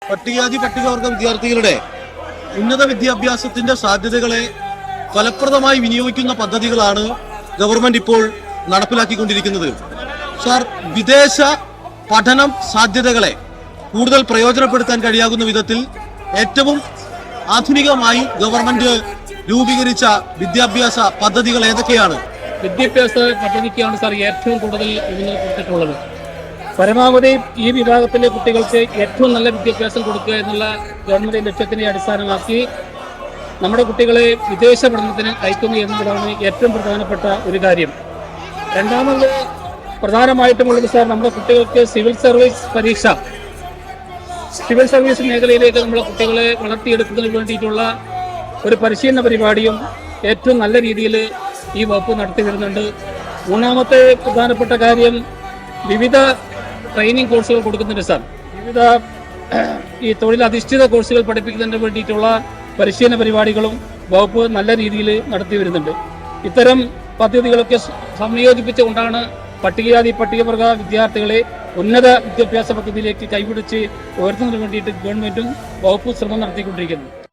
പട്ടികജാതി പട്ടികവർഗ വിദ്യാർത്ഥികളുടെ ഉന്നത വിദ്യാഭ്യാസത്തിന്റെ സാധ്യതകളെ ഫലപ്രദമായി വിനിയോഗിക്കുന്ന പദ്ധതികളാണ് ഗവൺമെന്റ് ഇപ്പോൾ നടപ്പിലാക്കിക്കൊണ്ടിരിക്കുന്നത്. സാർ, വിദേശ പഠനം സാധ്യതകളെ കൂടുതൽ പ്രയോജനപ്പെടുത്താൻ കഴിയാവുന്ന വിധത്തിൽ ഏറ്റവും ആധുനികമായി ഗവൺമെന്റ് രൂപീകരിച്ച വിദ്യാഭ്യാസ പദ്ധതികൾ ഏതൊക്കെയാണ്? വിദ്യാഭ്യാസ പദ്ധതിക്കാണ് സാർ ഏറ്റവും കൂടുതൽ ഊന്നൽ കൊടുത്തിട്ടുള്ളത്. പരമാവധി ഈ വിഭാഗത്തിലെ കുട്ടികൾക്ക് ഏറ്റവും നല്ല വിദ്യാഭ്യാസം കൊടുക്കുക എന്നുള്ള ഗവൺമെന്റ് ലക്ഷ്യത്തിനെ അടിസ്ഥാനമാക്കി നമ്മുടെ കുട്ടികളെ വിദേശ പഠനത്തിന് അയക്കുന്നു എന്നതാണ് ഏറ്റവും പ്രധാനപ്പെട്ട ഒരു കാര്യം. രണ്ടാമത് പ്രധാനമായിട്ടുമുള്ളത് സാർ, നമ്മുടെ കുട്ടികൾക്ക് സിവിൽ സർവീസ് മേഖലയിലേക്ക് നമ്മുടെ കുട്ടികളെ വളർത്തിയെടുക്കുന്നതിന് വേണ്ടിയിട്ടുള്ള ഒരു പരിശീലന പരിപാടിയും ഏറ്റവും നല്ല രീതിയിൽ ഈ വകുപ്പ് നടത്തി വരുന്നുണ്ട്. മൂന്നാമത്തെ പ്രധാനപ്പെട്ട കാര്യം, വിവിധ ട്രെയിനിങ് കോഴ്സുകൾ കൊടുക്കുന്നുണ്ട് സാർ. വിവിധ ഈ തൊഴിലധിഷ്ഠിത കോഴ്സുകൾ പഠിപ്പിക്കുന്നതിന് വേണ്ടിയിട്ടുള്ള പരിശീലന പരിപാടികളും വകുപ്പ് നല്ല രീതിയിൽ നടത്തി വരുന്നുണ്ട്. ഇത്തരം പദ്ധതികളൊക്കെ സംയോജിപ്പിച്ചുകൊണ്ടാണ് പട്ടികജാതി പട്ടികവർഗ വിദ്യാർത്ഥികളെ ഉന്നത വിദ്യാഭ്യാസ പദ്ധതിയിലേക്ക് കൈപിടിച്ച് ഉയർത്തുന്നതിന് വേണ്ടിയിട്ട് ഗവൺമെന്റും വകുപ്പും ശ്രമം നടത്തിക്കൊണ്ടിരിക്കുന്നത്.